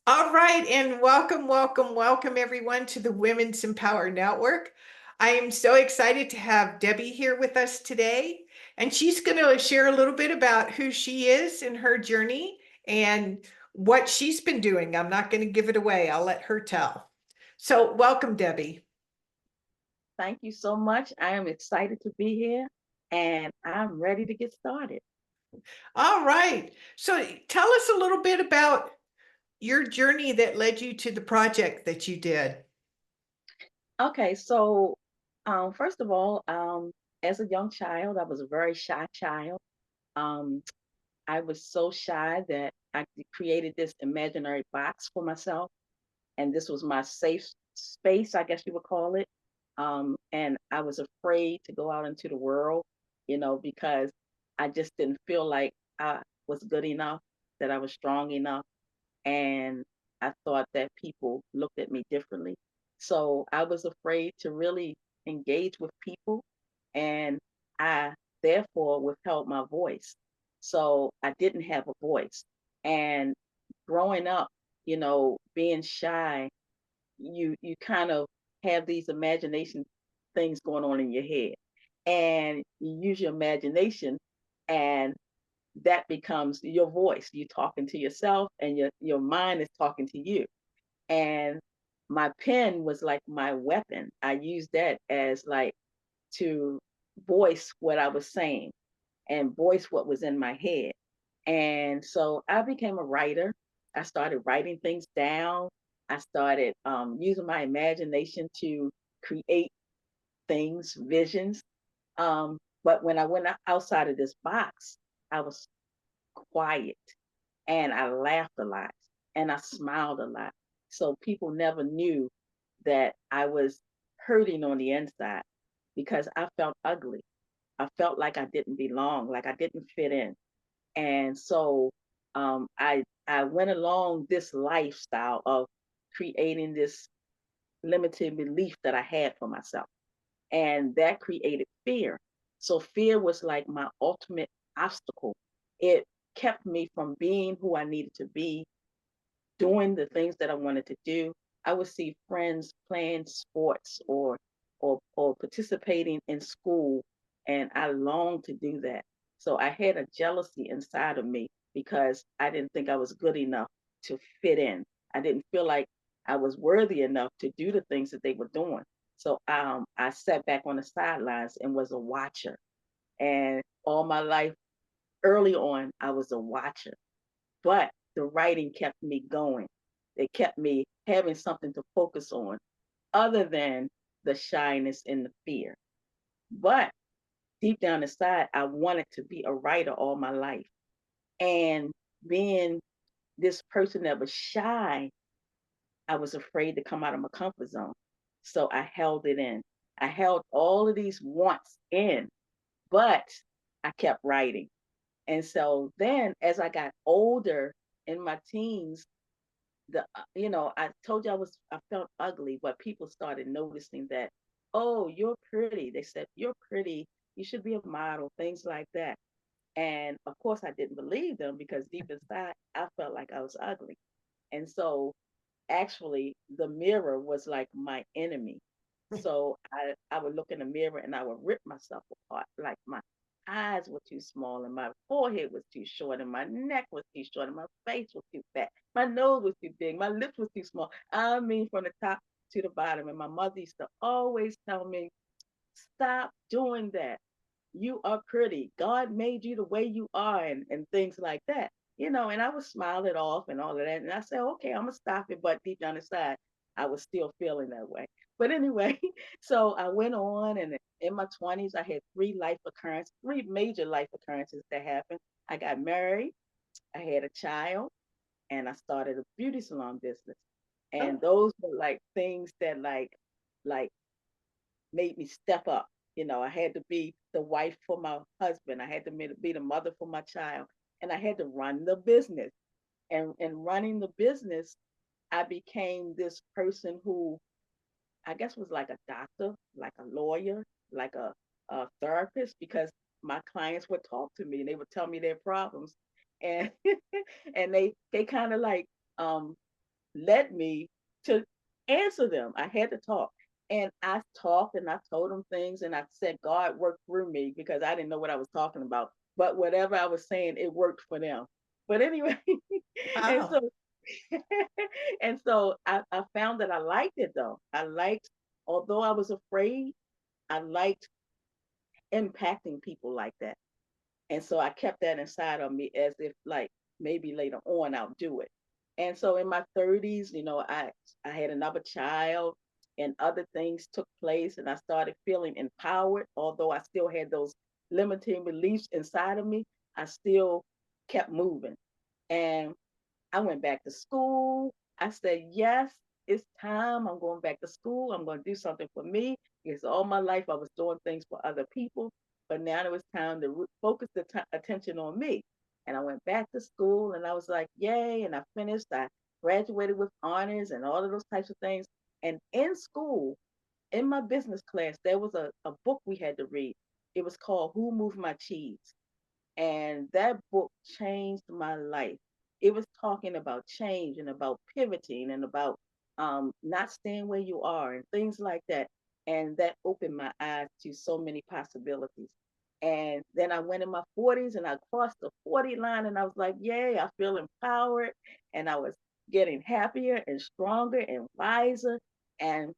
All right, and welcome everyone to the Women's Empower Network. I am so excited to have Debbie here with us today, and she's going to share a little bit about who she is and her journey and what she's been doing. I'm not going to give it away, I'll let her tell. So, welcome, Debbie. Thank you so much. I am excited to be here and I'm ready to get started. All right, so tell us a little bit about your journey that led you to the project that you did. Okay, so first of all, as a young child, I was a very shy child. Um, I was so shy that I created this imaginary box for myself, and this was my safe space, I guess you would call it. And I was afraid to go out into the world, because I just didn't feel like I was good enough, that I was strong enough, and I thought that people looked at me differently. So I was afraid to really engage with people, and I therefore withheld my voice. So I didn't have a voice. And growing up, being shy, you kind of have these imagination things going on in your head, and you use your imagination, and that becomes your voice. You talking to yourself, and your mind is talking to you. And my pen was like my weapon. I used that as like to voice what I was saying and voice what was in my head. And so I became a writer. I started writing things down. I started using my imagination to create things, visions. But when I went outside of this box, I was quiet, and I laughed a lot, and I smiled a lot. So people never knew that I was hurting on the inside because I felt ugly. I felt like I didn't belong, like I didn't fit in. And so I went along this lifestyle of creating this limited belief that I had for myself. And that created fear. So fear was like my ultimate obstacle. It kept me from being who I needed to be, doing the things that I wanted to do. I would see friends playing sports or participating in school, and I longed to do that. So I had a jealousy inside of me because I didn't think I was good enough to fit in. I didn't feel like I was worthy enough to do the things that they were doing. So I sat back on the sidelines and was a watcher. And all my life, early on, I was a watcher. But the writing kept me going. It kept me having something to focus on other than the shyness and the fear. But deep down inside, I wanted to be a writer all my life. And being this person that was shy, I was afraid to come out of my comfort zone. So I held it in. I held all of these wants in, but I kept writing. And so then as I got older in my teens, I told you I felt ugly, but people started noticing that, oh, you're pretty. They said, you're pretty. You should be a model, things like that. And of course, I didn't believe them because deep inside, I felt like I was ugly. And so actually, the mirror was like my enemy. So I would look in the mirror and I would rip myself apart. Like my eyes were too small and my forehead was too short and my neck was too short and my face was too fat. My nose was too big. My lips was too small. I mean, from the top to the bottom. And my mother used to always tell me, stop doing that. You are pretty. God made you the way you are, and things like that. And I would smile it off and all of that. And I said, okay, I'm gonna stop it. But deep down inside, I was still feeling that way. But anyway, so I went on, and in my 20s, I had three major life occurrences that happened. I got married, I had a child, and I started a beauty salon business. And Oh, those were like things that like made me step up. I had to be the wife for my husband. I had to be the mother for my child. And I had to run the business. And in running the business, I became this person who I guess was like a doctor, like a lawyer, like a therapist, because my clients would talk to me and they would tell me their problems. And and they kind of like um led me to answer them. I had to talk. And I talked and I told them things and I said God worked through me because I didn't know what I was talking about. But whatever I was saying, it worked for them. But anyway, and Wow. so and so I found that I liked it though. I liked, although I was afraid, I liked impacting people like that. And so I kept that inside of me as if like maybe later on I'll do it. And so in my 30s, I had another child and other things took place and I started feeling empowered, although I still had those limiting beliefs inside of me, I still kept moving. And I went back to school. I said, yes, it's time. I'm going back to school. I'm going to do something for me because all my life I was doing things for other people. But now it was time to focus the attention on me. And I went back to school and I was like, yay. And I finished. I graduated with honors and all of those types of things. And in school, in my business class, there was a book we had to read. It was called Who Moved My Cheese? And that book changed my life. It was talking about change and about pivoting and about not staying where you are and things like that. And that opened my eyes to so many possibilities. And then I went in my 40s and I crossed the 40 line and I was like, yay, I feel empowered. And I was getting happier and stronger and wiser. And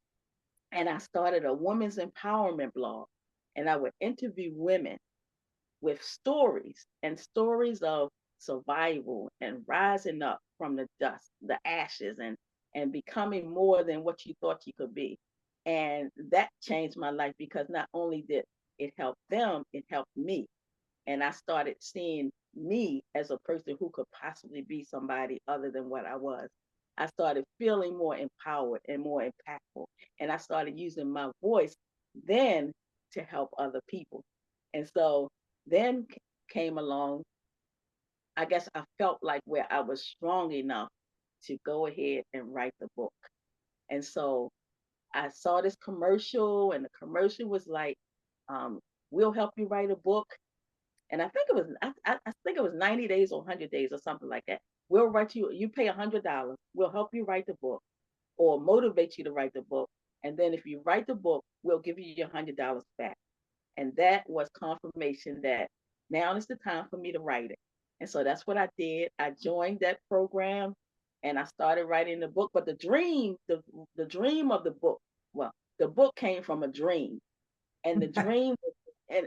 and I started a women's empowerment blog. And I would interview women with stories and stories of survival and rising up from the dust, the ashes, and becoming more than what you thought you could be. And that changed my life because not only did it help them, it helped me. And I started seeing me as a person who could possibly be somebody other than what I was. I started feeling more empowered and more impactful. And I started using my voice then to help other people. And so then came along, I guess I felt like where I was strong enough to go ahead and write the book. And so I saw this commercial, and the commercial was like, um, we'll help you write a book. And I think it was I think it was 90 days or 100 days or something like that. We'll write you pay $100. We'll help you write the book or motivate you to write the book. And then if you write the book, we'll give you your $100 back. And that was confirmation that now is the time for me to write it. And so that's what I did. I joined that program and I started writing the book. But the dream of the book, well, the book came from a dream. And the dream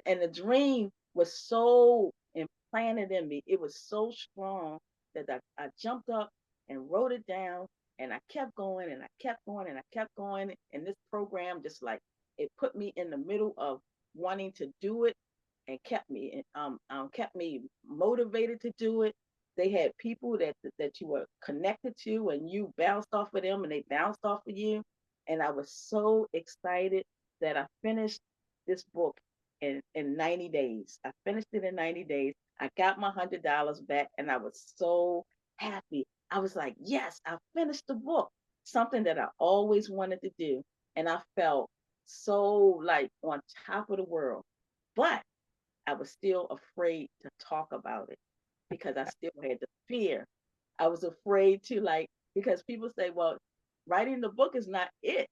and the dream was so implanted in me. It was so strong that I jumped up and wrote it down and I kept going and I kept going and I kept going. And this program just like it put me in the middle of wanting to do it and kept me motivated to do it. They had people that you were connected to and you bounced off of them and they bounced off of you. And I was so excited that I finished this book in 90 days. I finished it in 90 days. I got my $100 back and I was so happy. I was like, yes, I finished the book, something that I always wanted to do. And I felt so like on top of the world. But I was still afraid to talk about it because I still had the fear. I was afraid to like, because people say, well, writing the book is not it.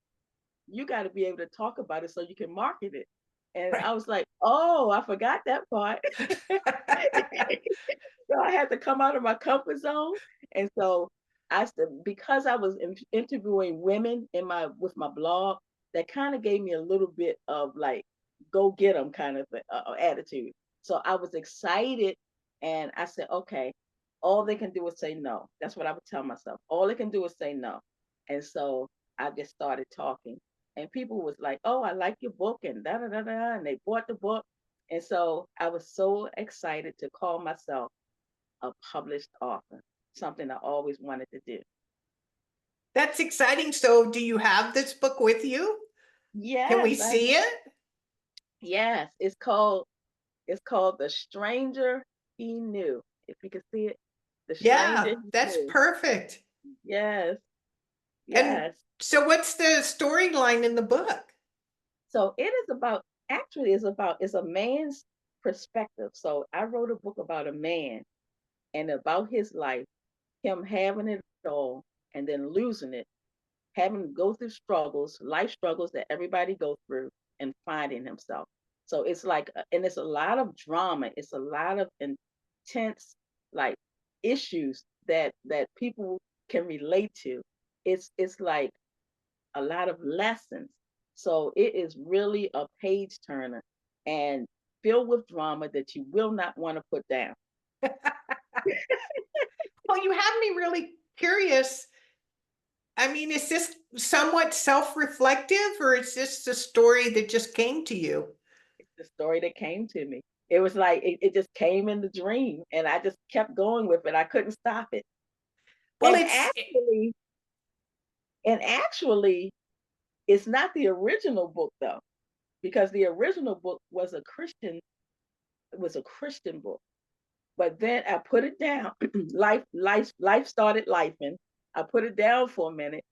You got to be able to talk about it so you can market it. And I Right. was like, oh, I forgot that part. So I had to come out of my comfort zone. And so I said, because I was interviewing women in my with my blog, that kind of gave me a little bit of like go get them kind of attitude. So I was excited, and I said, okay, all they can do is say no. That's what I would tell myself. All they can do is say no. And so I just started talking, and people was like, oh, I like your book, and da da da da, and they bought the book. And so I was so excited to call myself a published author, something I always wanted to do. That's exciting. So, do you have this book with you? Can we Yes, I see it? yes, it's called The Stranger He Knew. If you can see it, The Stranger Yeah, He that's Knew. perfect. Yes, And yes. so, what's the storyline in the book? So it is about actually it's a man's perspective. So I wrote a book about a man and about his life, him having it all and then losing it, having to go through struggles, life struggles that everybody go through, and finding himself. So it's like, and it's a lot of drama. It's a lot of intense, like, issues that people can relate to. It's like a lot of lessons. So it is really a page turner and filled with drama that you will not want to put down. Well, you have me really curious. I mean, is this somewhat self-reflective or is this a story that just came to you? The story that came to me. It was like it just came in the dream, and I just kept going with it. I couldn't stop it. Well, And it's actually, and actually, it's not the original book though, because the original book was a Christian book. But then I put it down. Life started lifing. I put it down for a minute,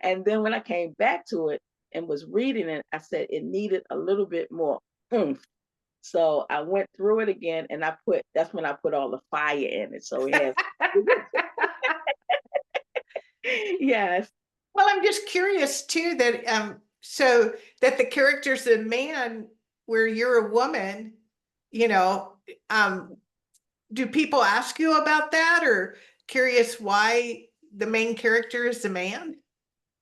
and then when I came back to it and was reading it, I said it needed a little bit more oomph. So I went through it again, and that's when I put all the fire in it. So it has, yes. well, I'm just curious too that so that the character's a man where you're a woman, you know, um do people ask you about that or curious why the main character is a man?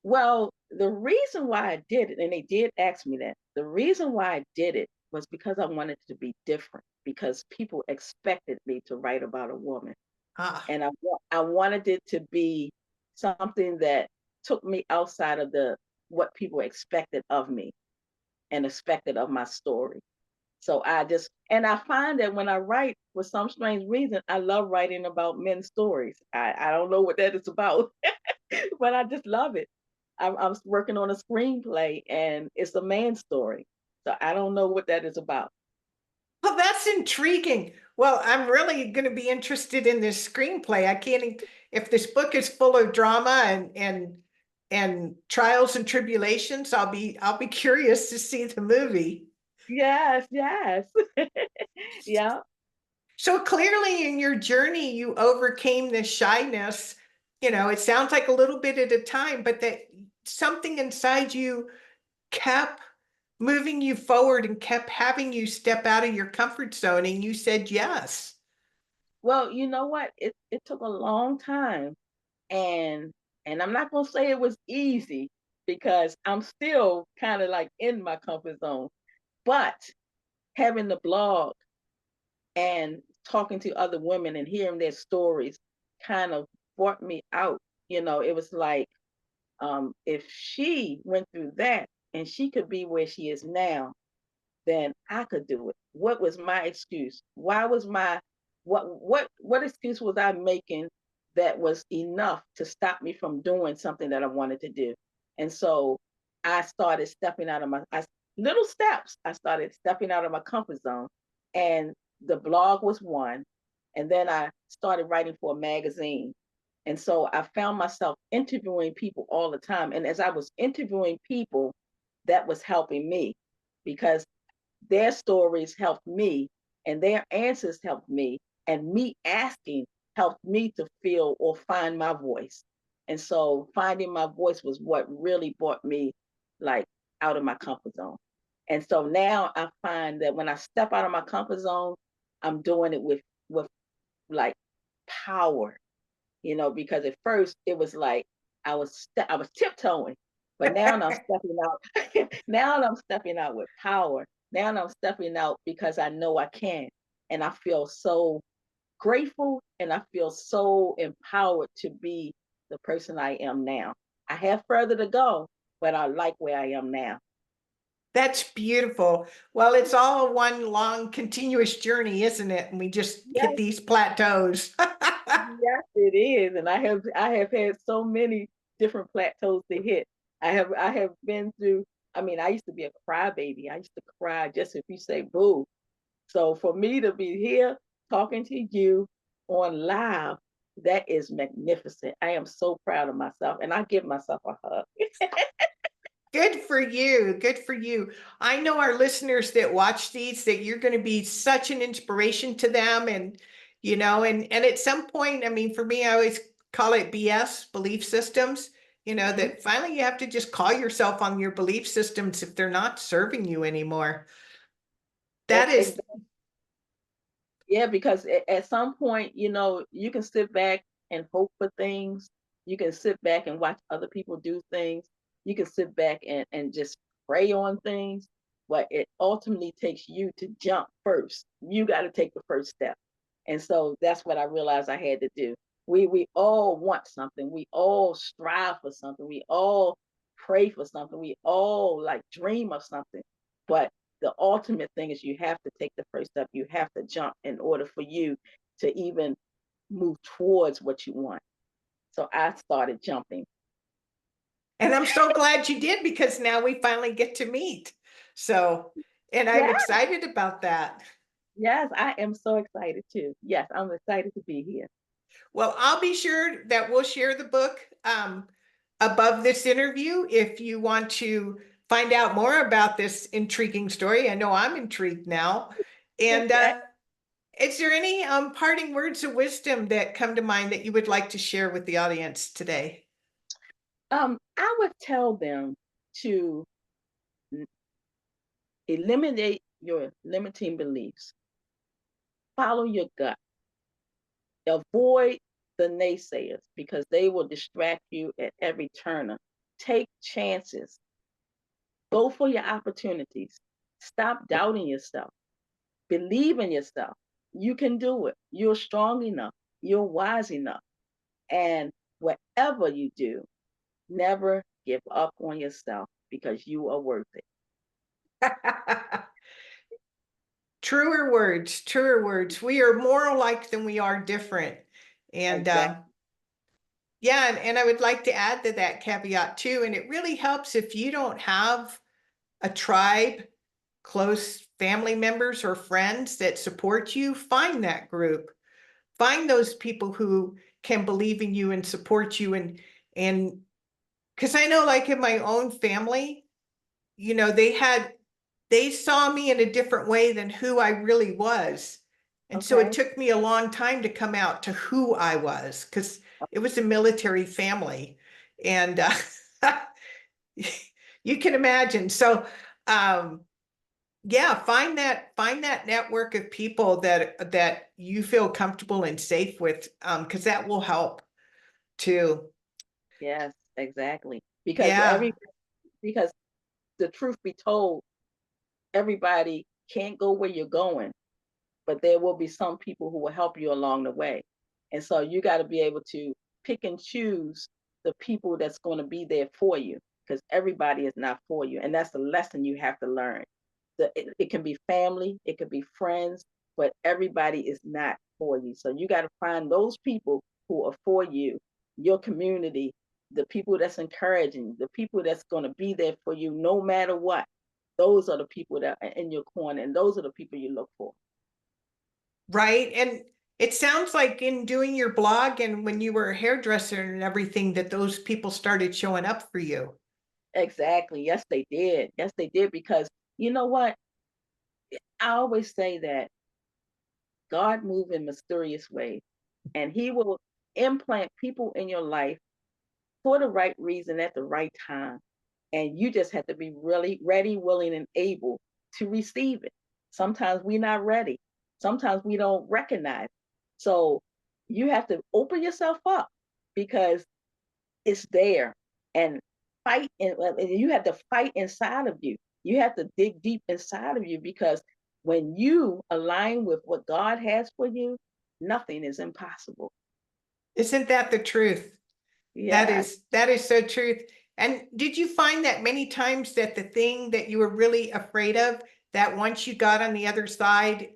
Well, the reason why I did it, and they did ask me that, the reason why I did it was because I wanted to be different, because people expected me to write about a woman. Ah, And I wanted it to be something that took me outside of the what people expected of me and expected of my story. So I find that when I write, for some strange reason, I love writing about men's stories. I don't know what that is about, but I just love it. I'm working on a screenplay and it's a man's story. So I don't know what that is about. well, that's intriguing. Well, I'm really going to be interested in this screenplay. I can't, if this book is full of drama and trials and tribulations, I'll be curious to see the movie. Yes, yes. Yeah. So clearly in your journey, you overcame this shyness. You know, it sounds like a little bit at a time, but that something inside you kept moving you forward and kept having you step out of your comfort zone. And you said yes. Well, you know what? It took a long time, and I'm not gonna say it was easy because I'm still kind of like in my comfort zone. But having the blog and talking to other women and hearing their stories kind of brought me out. It was like, if she went through that and she could be where she is now, then I could do it. What was my excuse? Why was my what excuse was I making that was enough to stop me from doing something that I wanted to do? And so I started stepping out of little steps. I started stepping out of my comfort zone, and the blog was one. And then I started writing for a magazine. And so I found myself interviewing people all the time. And as I was interviewing people, that was helping me because their stories helped me and their answers helped me. And me asking helped me to feel or find my voice. And so finding my voice was what really brought me like out of my comfort zone. And so now I find that when I step out of my comfort zone, I'm doing it with like power, because at first it was like I was tiptoeing, but now I'm stepping out. Now I'm stepping out with power. Now I'm stepping out because I know I can, and I feel so grateful and I feel so empowered to be the person I am now. I have further to go, but I like where I am now. That's beautiful. Well, it's all one long continuous journey, isn't it? And we just hit Yes, these plateaus. yes, it is, and I have had so many different plateaus to hit. I have been through. I mean, I used to be a crybaby. I used to cry just if you say boo. So for me to be here talking to you on live, that is magnificent. I am so proud of myself, and I give myself a hug. Good for you. Good for you. I know our listeners that watch these that you're going to be such an inspiration to them and and at some point, I mean, for me, I always call it BS, belief systems, Mhm. that finally you have to just call yourself on your belief systems if they're not serving you anymore. That is, Yeah, because at some point, you can sit back and hope for things. You can sit back and watch other people do things. You can sit back and just pray on things. But it ultimately takes you to jump first. You got to take the first step. And so that's what I realized I had to do. We all want something. We all strive for something. We all pray for something. We all like dream of something. But the ultimate thing is you have to take the first step. You have to jump in order for you to even move towards what you want. So I started jumping. and I'm so glad you did because now we finally get to meet. So, and I'm Yeah, excited about that. yes, I am so excited too. Yes, I'm excited to be here. Well, I'll be sure that we'll share the book above this interview if you want to find out more about this intriguing story. I know I'm intrigued now. And Okay. is there any parting words of wisdom that come to mind that you would like to share with the audience today? I would tell them to eliminate your limiting beliefs, follow your gut, avoid the naysayers because they will distract you at every turn. Take chances, go for your opportunities, stop doubting yourself, believe in yourself. You can do it. You're strong enough, you're wise enough. And whatever you do, never give up on yourself because you are worth it. Truer words, truer words. We are more alike than we are different. And Exactly. yeah, and I would like to add to that caveat too. And it really helps if you don't have a tribe, close family members or friends that support you, find that group. Find those people who can believe in you and support you and because I know like in my own family, they saw me in a different way than who I really was. And so it Okay. took me a long time to come out to who I was because it was a military family. And you can imagine. So um, yeah, find that network of people that you feel comfortable and safe with, because that will help too. Yes, exactly. Yeah. Because the truth be told, everybody can't go where you're going, but there will be some people who will help you along the way. And so you got to be able to pick and choose the people that's going to be there for you because everybody is not for you. And that's the lesson you have to learn. It can be family, it could be friends, but everybody is not for you. So you got to find those people who are for you, your community, the people that's encouraging, the people that's going to be there for you no matter what. Those are the people that are in your corner, and those are the people you look for. Right. And it sounds like in doing your blog and when you were a hairdresser and everything, that those people started showing up for you. Exactly. Yes, they did. Yes, they did. Because you know what? I always say that God moves in mysterious ways, and He will implant people in your life for the right reason at the right time. And you just have to be really ready, willing, and able to receive it. Sometimes we're not ready. Sometimes we don't recognize. So you have to open yourself up because it's there and and you have to fight inside of you. You have to dig deep inside of you because when you align with what God has for you, nothing is impossible. Isn't that the truth? That Yes. is that is so truth. And did you find that many times that the thing that you were really afraid of, that once you got on the other side,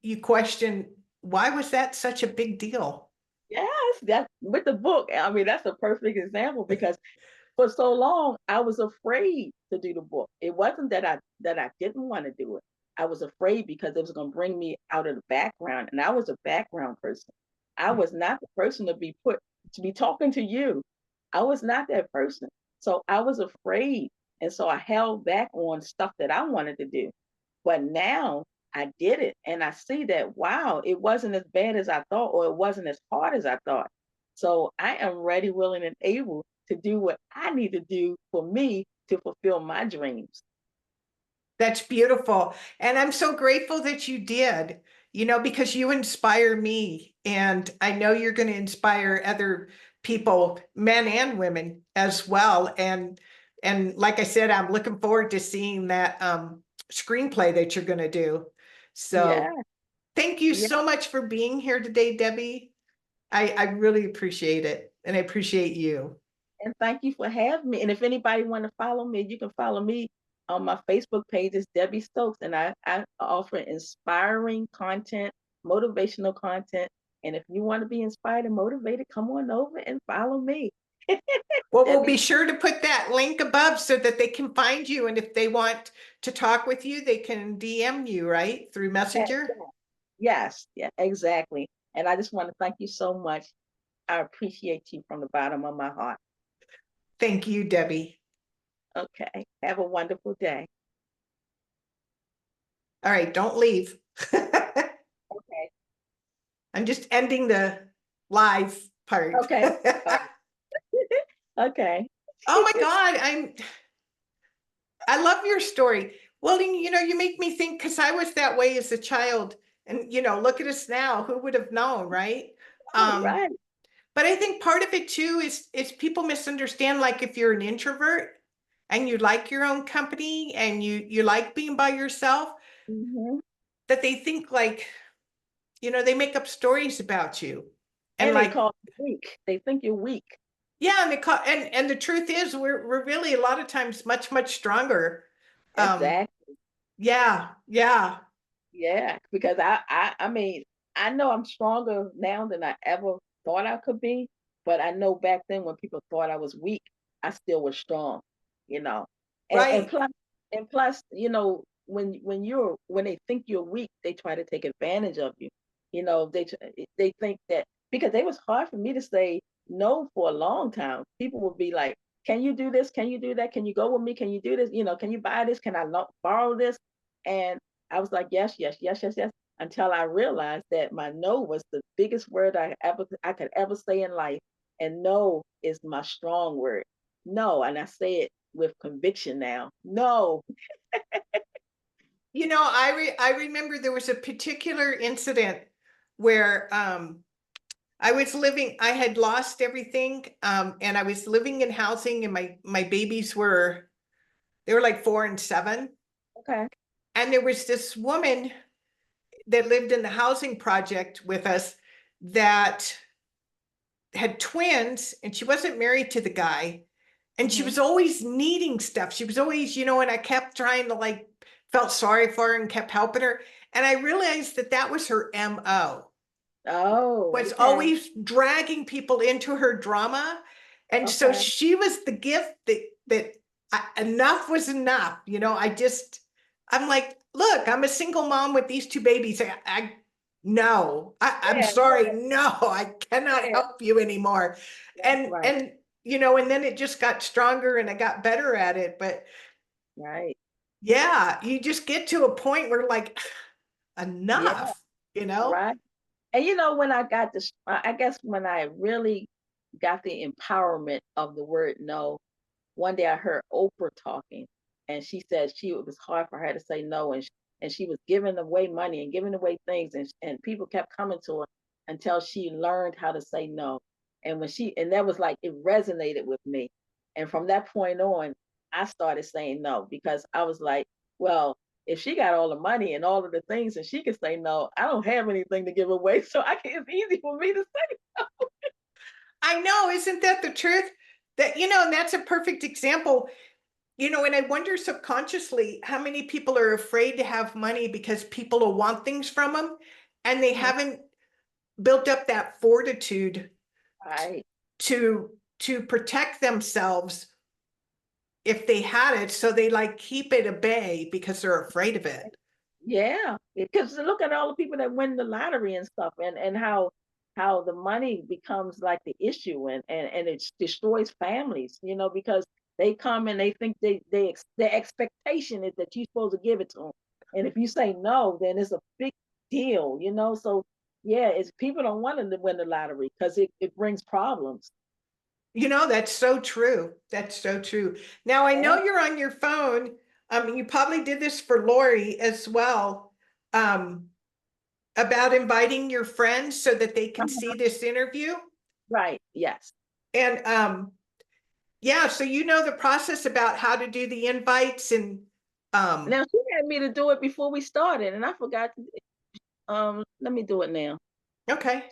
you question, why was that such a big deal? Yes, that with the book. I mean, that's a perfect example because for so long I was afraid to do the book. It wasn't that I didn't want to do it. I was afraid because it was going to bring me out of the background, and I was a background person. I was not the person to be talking to you. I was not that person. So I was afraid, and so I held back on stuff that I wanted to do. But now I did it, and I see that wow, it wasn't as bad as I thought, or it wasn't as hard as I thought. So I am ready, willing, and able to do what I need to do for me to fulfill my dreams. That's beautiful. And I'm so grateful that you did, because you inspire me. And I know you're going to inspire other people, men and women as well. And like I said, I'm looking forward to seeing that screenplay that you're going to do. Yeah, So thank you yeah. so much for being here today, Debbie. I really appreciate it. And I appreciate you. And thank you for having me. And if anybody want to follow me, you can follow me on my Facebook page. It's Debbie Stokes, and I offer inspiring content, motivational content. And if you want to be inspired and motivated, come on over and follow me. Well, we'll Debbie, be sure to put that link above so that they can find you. And if they want to talk with you, they can DM you, right? Through yeah, Messenger. yes, yeah, exactly. And I just want to thank you so much. I appreciate you from the bottom of my heart. Thank you, Debbie. Okay. Have a wonderful day. All right, don't leave. Okay. I'm just ending the live part. Okay. Uh, okay. Oh my God, I love your story. Well, you make me think because I was that way as a child. And look at us now. Who would have known, right? All Um, right. But I think part of it too is people misunderstand, like if you're an introvert and you like your own company and you like being by yourself, Hmm. that they think like, they make up stories about you. And And they like, call you weak. They think you're weak. yeah, and the truth is we're really a lot of times much, much stronger. Um, Exactly. yeah, yeah, Yeah. Because I mean, I know I'm stronger now than I ever thought I could be, but I know back then when people thought I was weak, I still was strong, you know. And and right. plus and plus, when they think you're weak, they try to take advantage of you. They think that because it was hard for me to say no for a long time. People would be like, "Can you do this? Can you do that? Can you go with me? Can you do this? Can you buy this? Can I borrow this?" And I was like, yes, yes, yes, yes, yes, until I realized that my no was the biggest word I could ever say in life. And no is my strong word. No, and I say it with conviction now. No. I remember there was a particular incident where I had lost everything, and I was living in housing, and my babies they were like 4 and 7. Okay. And there was this woman that lived in the housing project with us that had twins, and she wasn't married to the guy. And she Hmm. was always needing stuff. She was always, and I kept trying to like, felt sorry for her and kept helping her. And I realized that that was her MO, Oh, was okay. always dragging people into her drama. And so Okay. she was the gift that enough was enough. I'm like, look, I'm a single mom with these two babies. No, I'm Yeah, sorry. yeah, No, I cannot yeah. help you anymore. That's And, right. and, and then it just got stronger and I got better at it. But Right. yeah, you just get to a point where like, Yeah, enough, you know? right. And when I got this, I guess when I really got the empowerment of the word no, one day I heard Oprah talking, and she said it was hard for her to say no, and she was giving away money and giving away things, and people kept coming to her until she learned how to say no. And that was like it resonated with me, and from that point on, I started saying no because I was like, well, if she got all the money and all of the things and she can say no, I don't have anything to give away, so it's easy for me to say. I know, isn't that the truth? And that's a perfect example. And I wonder subconsciously how many people are afraid to have money because people will want things from them and they Mhm. haven't built up that fortitude Right. to to protect themselves if they had it. So they like keep it at bay because they're afraid of it. Yeah, because look at all the people that win the lottery and stuff, and how the money becomes like the issue, and it destroys families, because they come and they think their expectation is that you're supposed to give it to them, and if you say no, then it's a big deal. So Yeah, it's people don't want to win the lottery because it brings problems. That's so true. That's so true. Now I Yeah. know you're on your phone. You probably did this for Lori as well, um, about inviting your friends so that they can see Uh-huh. this interview. Right. Yes. And yeah, so you know the process about how to do the invites and um, Now she had me to do it before we started, and I forgot. Let me do it now. okay.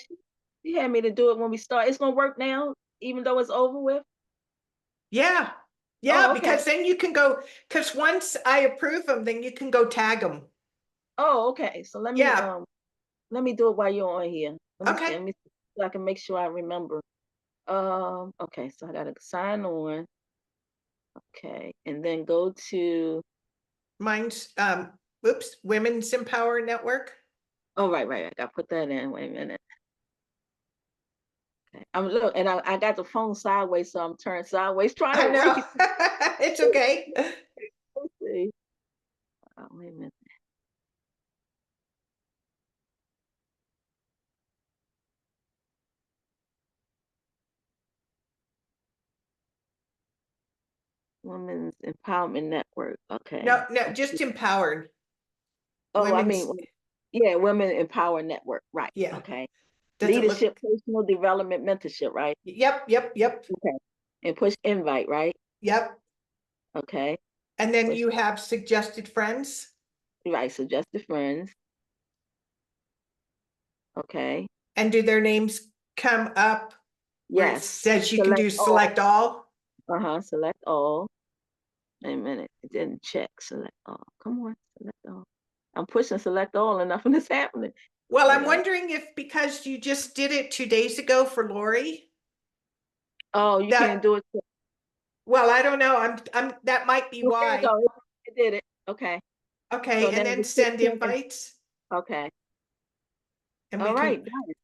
She had me to do it when we start. It's gonna work now, even though it's over with. Yeah. Yeah, Oh, okay. because then you can go, because once I approve them, then you can go tag them. Oh, okay. So Yeah. let me do it while you're on here. Let me see. Okay. Let me see so I can make sure I remember. Okay. So I gotta sign on. Okay, and then go to. Mine's whoops, Women's Empower Network. Oh, right, right. I gotta put that in. Wait a minute. Okay. I'm look, and I got the phone sideways, so I'm turned sideways trying I to know. read. It's okay. Let's see. Oh, wait a minute. Women's Empowerment Network. No, Okay. no, just empowered. Oh, I Women's, mean, yeah, Women Empower Network. Right. yeah. Okay. Does it look? Leadership, personal development, mentorship. Right. Yep, yep, yep, Okay. And push invite. Right. yep. Okay. And then Push you have suggested friends, right. Suggested friends. Okay. and do their names come up where it Yes. says you can Select do all. select all? Uh-huh. Select all. Wait a minute. It didn't check. Select all. Come on. Select all. I'm pushing select all and nothing is happening. Well, Hold I'm on. wondering if because you just did it 2 days ago for Lori, Oh, you can't that, do it. well, I don't know. That might be Oh, there you why. go. It did it. Okay. So Okay, now and then just hit send send invites, okay. and we All right. can, Got it.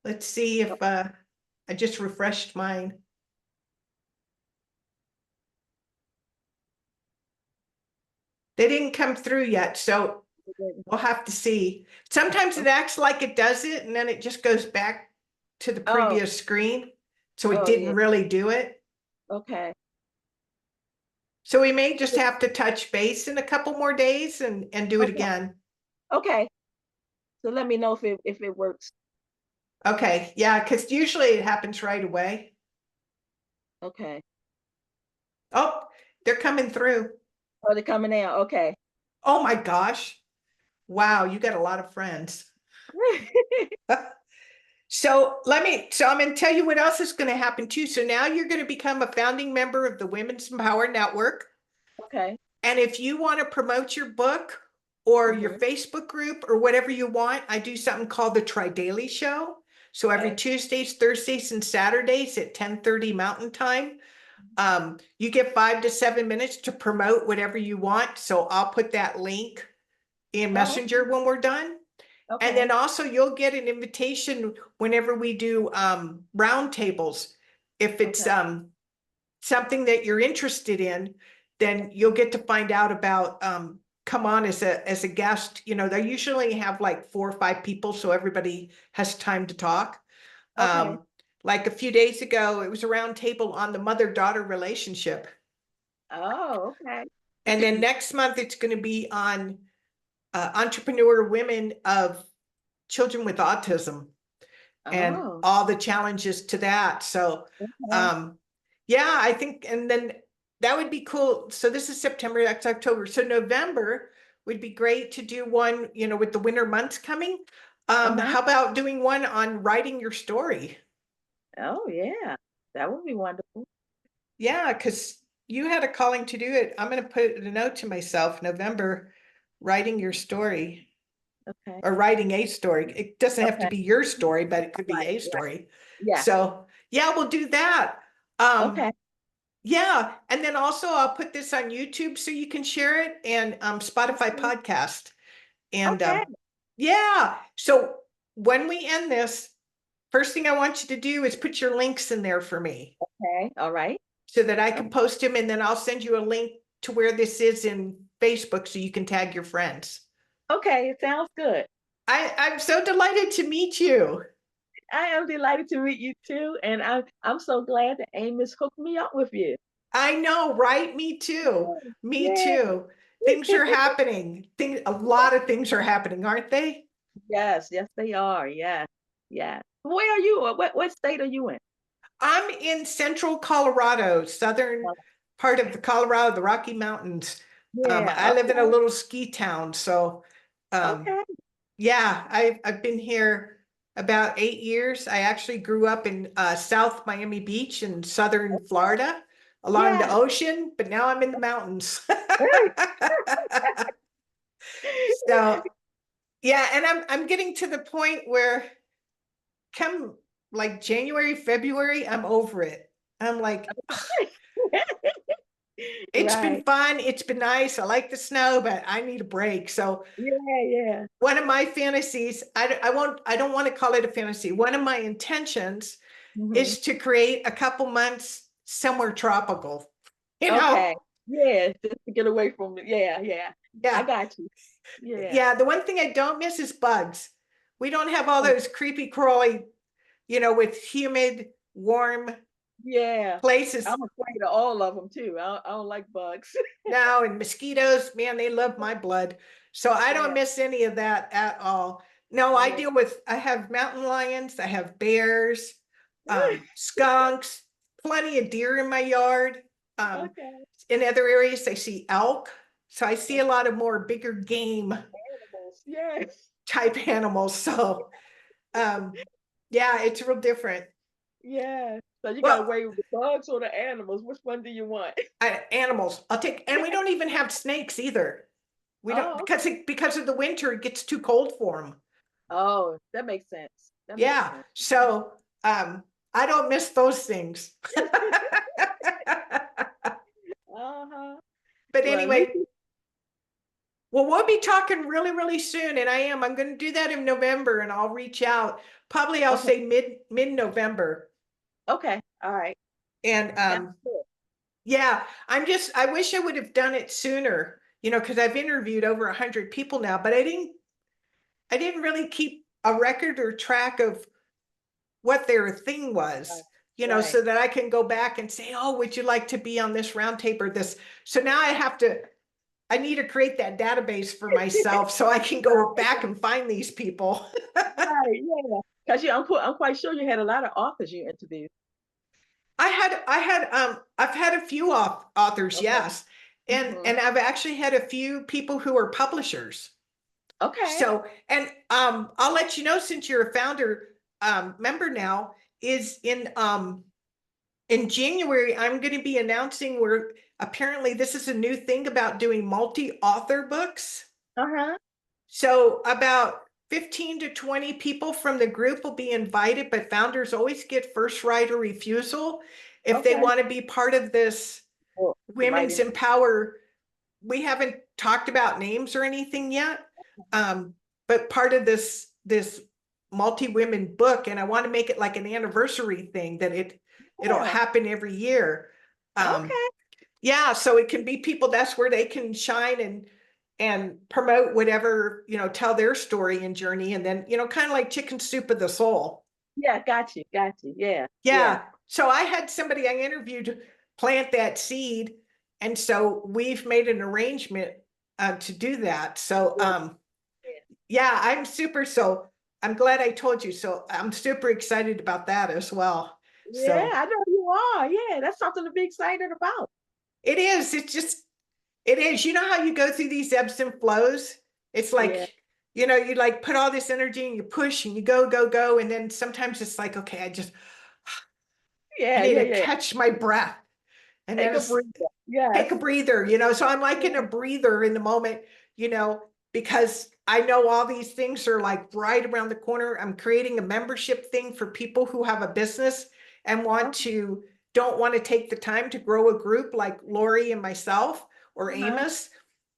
let's see if I just refreshed mine. They didn't come through yet, so we'll have to see. Sometimes it acts like it does it, and then it just goes back to the Oh, previous screen. So it oh didn't yeah. really do it. Okay. So we may just have to touch base in a couple more days and do it Okay. again. Okay. So let me know if it works. Okay, yeah, because usually it happens right away. Okay. Oh, they're coming through. Oh, they're coming out. Okay. Oh my gosh. Wow, you got a lot of friends. So I'm going to tell you what else is going to happen too. So now you're going to become a founding member of the Women's Empower Network. Okay. And if you want to promote your book or your Mm-hmm. Facebook group or whatever you want, I do something called the Tri-Daily Show. So every Okay. Tuesdays, Thursdays, and Saturdays at 10:30 Mountain Time, you get 5 to 7 minutes to promote whatever you want. So I'll put that link in Oh, Messenger when we're done. And okay. then also you'll get an invitation whenever we do roundtables. If it's Okay. something that you're interested in, then you'll get to find out about come on as a guest. They usually have like 4 or 5 people, so everybody has time to talk. Okay. Um, like a few days ago, it was a roundtable on the mother-daughter relationship. Oh, okay. And then next month it's going to be on entrepreneur women of children with autism and Oh, all the challenges to that. So, okay. um, yeah, I think, and then that would be cool. So this is September, that's October. So November would be great to do one, with the winter months coming. Uh-huh. How about doing one on writing your story? Oh, yeah. That would be wonderful. Yeah, because you had a calling to do it. I'm going to put a note to myself, November, writing your story. Okay. Or writing a story. It doesn't have to Okay. be your story, but it could be Right. a Right. story. Yeah. So yeah, we'll do that. Um, Okay. yeah, and then also I'll put this on YouTube so you can share it and Spotify Okay. podcast. And Okay. yeah, so when we end this, first thing I want you to do is put your links in there for me Okay. All right. so that I can Okay. post them, and then I'll send you a link to where this is in Facebook so you can tag your friends. Okay. It sounds good. I'm so delighted to meet you. I am delighted to meet you too, and I'm so glad that Amos hooked me up with you. I know, right? Me too. Me Yeah. too. Things are happening. A lot of things are happening, aren't they? Yes, yes, they are. Yeah, yeah. Where are you? What state are you in? I'm in central Colorado, southern Oh, part of the Colorado, the Rocky Mountains. yeah. I live in a little ski town, so um, Okay. yeah, I've been here about 8 years. I actually grew up in South Miami Beach in southern Florida along the Yeah. ocean, but now I'm in the mountains. So yeah, and I'm getting to the point where come like January, February, I'm over it. I'm like, it's been Right. fun, it's been nice. I like the snow, but I need a break. So Yeah, yeah. one of my fantasies, I don't want to call it a fantasy. One of my intentions Hmm. is to create a couple months somewhere tropical. You know, Okay. Yeah, just to get away from it. Yeah, yeah. I yeah, got you. Yeah. yeah. The one thing I don't miss is bugs. We don't have all Oh, those creepy crawly, with humid, warm yeah. places I'm afraid of all of them too. I don't like bugs. now, and mosquitoes, man, they love my blood. So I don't Yeah, miss any of that at all. No, yeah. I have mountain lions, I have bears, skunks, plenty of deer in my yard. Um, Okay. in other areas, I see elk. So I see a lot of more bigger game Animals. Yeah. type animals. So um, yeah, it's real different. Yeah. So you got Well, away with the bugs or the animals. Which one do you want? animals, I'll take, and we don't even have snakes either. We don't Oh, because of the winter, it gets too cold for them. oh, that makes sense. That makes Yeah. sense. So I don't miss those things. Uh-huh. But Well, at least anyway, well, we'll be talking really, really soon. And I'm going to do that in November and I'll reach out. Probably I'll okay. say mid-November. Okay. All right. And Sounds good. yeah, I wish I would have done it sooner, because I've interviewed over 100 people now, but I didn't really keep a record or track of what their thing Right. was, Right. so that I can go back and say, oh, would you like to be on this round table or this? So now I need to create that database for myself so I can go Right. back and find these people. Right. Yeah. Because I'm quite sure you had a lot of authors you interviewed. I've had a few authors, Okay. yes. And Hmm. and I've actually had a few people who are publishers. Okay. So, and I'll let you know since you're a founder member now, is in January, I'm going to be announcing where apparently this is a new thing about doing multi-author books. Uh-huh. So about 15 to 20 people from the group will be invited, but founders always get first right or refusal if they Okay. want to be part of this Well, to write Women's it. Empower. We haven't talked about names or anything yet, um, but part of this multi-women book, and I want to make it like an anniversary thing that it'll Yeah. happen every year. Um, Okay. yeah, so it can be people, that's where they can shine and promote whatever, tell their story and journey, and then, kind of like chicken soup of the soul. Yeah. Got you. Got you. Yeah. Yeah. Yeah. So I had somebody I interviewed plant that seed. And so we've made an arrangement to do that. So Good. yeah, I'm glad I told you. So I'm super excited about that as well. Yeah, So I know you are. Yeah, that's something to be excited about. it is, it is, how you go through these ebbs and flows. It's Yeah. like, you like put all this energy and you push and you go, go, go. And then sometimes it's like, okay, I Yeah, need yeah, to yeah. catch my breath. And then Take a it's breather. Yes. take a breather, so I'm like in a breather in the moment, because I know all these things are like right around the corner. I'm creating a membership thing for people who have a business and Okay. don't want to take the time to grow a group like Lori and myself or Uh-huh. Amos,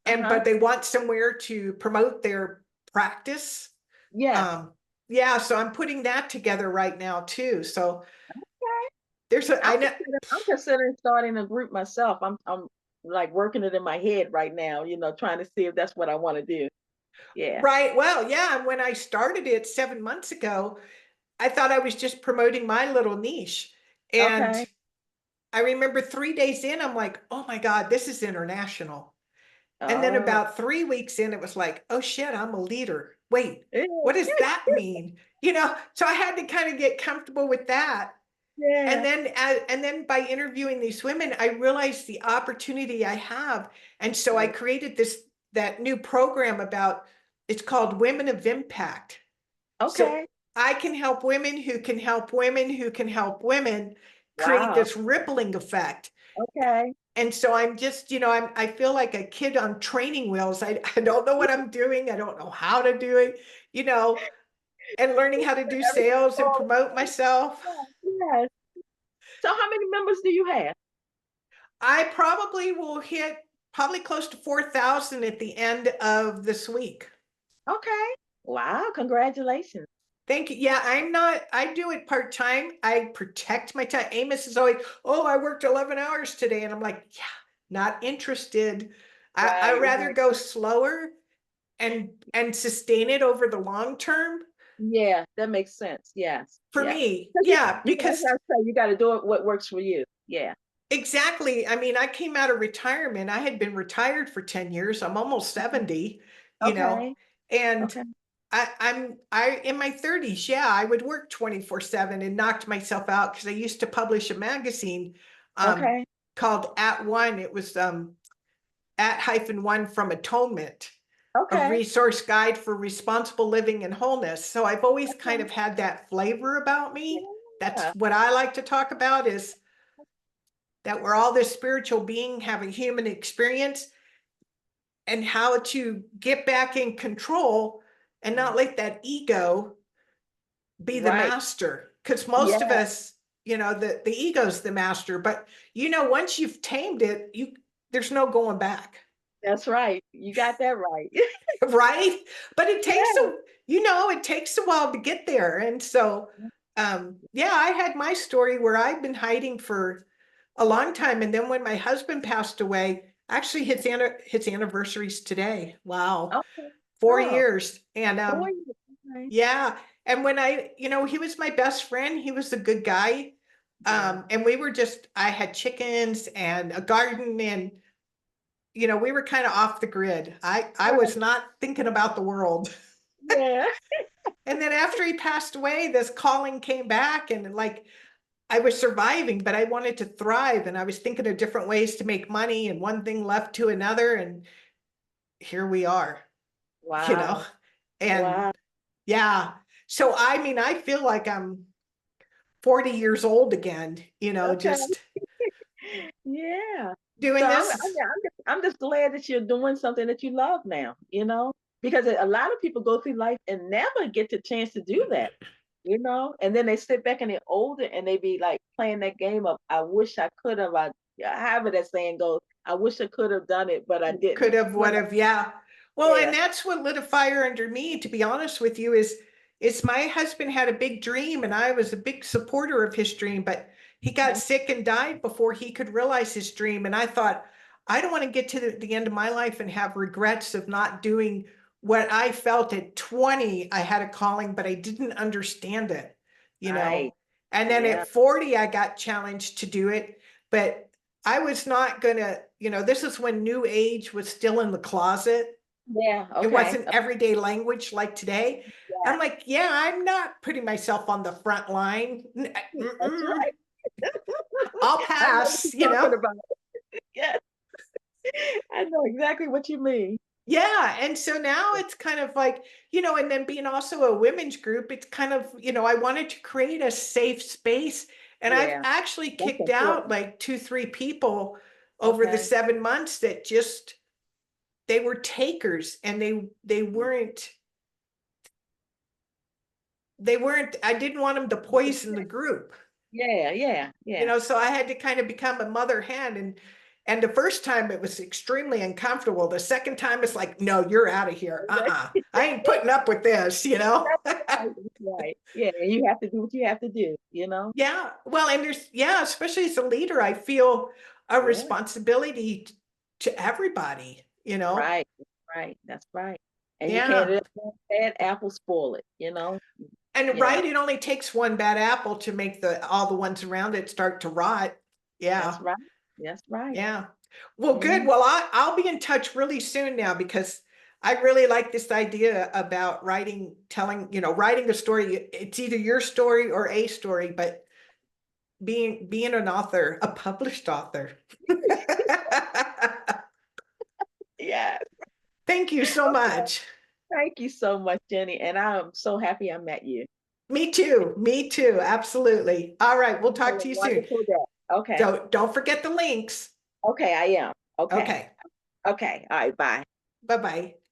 Uh-huh. but they want somewhere to promote their practice. Yeah. Um, yeah, so I'm putting that together right now too. So Okay. I know. I'm considering starting a group myself. I'm like working it in my head right now, trying to see if that's what I want to do. Yeah. Right. Well, yeah. And when I started it 7 months ago, I thought I was just promoting my little niche. And Okay. I remember 3 days in, I'm like, oh my God, this is international. And then Oh. about 3 weeks in, it was like, oh shit, I'm a leader. Wait, Yeah. what does that mean? So I had to kind of get comfortable with that. And Yeah. then, and then by interviewing these women, I realized the opportunity I have. And so I Yeah. created that new program it's called Women of Impact. So Okay. I can help women who can help women who can help women create Wow. this rippling effect. Okay. And so I'm just, I feel like a kid on training wheels. I don't know what I'm doing. I don't know how to do it, you know, and learning how to do Everything sales and falls promote myself. into place. Yes. So how many members do you have? I probably will hit probably close to 4,000 at the end of this week. Okay. Wow, congratulations. Thank you. Yeah, I do it part time. I protect my time. Amos is always, oh, I worked 11 hours today. And I'm like, yeah, not interested. I Right, rather right. go slower and sustain it over the long term Yeah, that makes sense. Yes. for Yeah. me. 'Cause Yeah, that's because what I say, you gotta do it what works for you. Yeah. exactly. I mean, I came out of retirement. I had been retired for 10 years. I'm almost Okay. 70, you know, Okay. and Okay. I in my 30s, yeah, I would work 24/7 and knocked myself out because I used to publish a magazine um Okay. called At One. It was at hyphen one from atonement, a Okay. resource guide for responsible living and wholeness. So I've always kind Okay. of had that flavor about me. That's Yeah. what I like to talk about is that we're all this spiritual being having human experience and how to get back in control and not let that ego be the Right. master. Because most of Yeah, us, the ego's the master, but once you've tamed it, there's no going back. that's right. You got that right. Right? But Yeah. it takes a while to get there. And so, yeah, I had my story where I've been hiding for a long time. And then when my husband passed away, actually his anniversary's today. Wow. Okay. four Oh, years. And, boy. Okay. yeah. And when he was my best friend, he was a good guy. Yeah. And I had chickens and a garden and we were kind of off the grid. I Right. was not thinking about the world. Yeah. And then after he passed away, this calling came back and like I was surviving, but I wanted to thrive and I was thinking of different ways to make money and one thing left to another and here we are, you know. Wow. And Wow. yeah. So I mean, I feel like I'm 40 years old again, Okay. just Yeah. So doing this. I'm just glad that you're doing something that you love now, because a lot of people go through life and never get the chance to do that, and then they sit back and they're older and they be like playing that game of, I wish I could have, however that saying goes, I wish I could have done it, but I Could didn't, have, would have, yeah. Well, and Yeah. that's what lit a fire under me, to be honest with you, is my husband had a big dream and I was a big supporter of his dream, but he got Okay. sick and died before he could realize his dream. And I thought, I don't want to get to the end of my life and have regrets of not doing what I felt at 20. I had a calling, but I didn't understand it, you Right. know. And then Yeah. at 40, I got challenged to do it, but I was not gonna, this is when New Age was still in the closet. Yeah. It Okay. wasn't everyday language like today. Yeah. I'm like, yeah, I'm not putting myself on the front line. That's right. I'll I know what pass, you're talking about. Yes. I know exactly what you mean. Yeah. And so now it's kind of like, and then being also a women's group, it's kind of, I wanted to create a safe space. And I've Yeah. actually That's kicked out important. like 2, 3 people over the Okay. 7 months that just they were takers and they weren't I didn't want them to poison the group, Yeah, yeah, yeah. so I had to kind of become a mother hen and the first time it was extremely uncomfortable. The second time it's like, no, you're out of here. I ain't putting up with this. That's right. That's right. Yeah, and you have to do what you have to do. Yeah, well, and especially as a leader, I feel a Yeah. responsibility to everybody. Right. Right. That's right. And you can't Yeah. let one bad apple spoil it, And Yeah, right, it only takes one bad apple to make the all the ones around it start to rot. Yeah. that's right. That's right. Yeah. Well, good. Mhm. Well, I'll be in touch really soon now because I really like this idea about writing, telling, writing a story. It's either your story or a story, but being an author, a published author. Yes. Thank you so Okay. much. Thank you so much, Jenny, and I'm so happy I met you. Me too. Me too. Absolutely. All right. We'll You have talk a to you soon. wonderful day. Okay. So don't forget the links. Okay, I am. Okay. Okay. Okay. All right, bye. Bye-bye.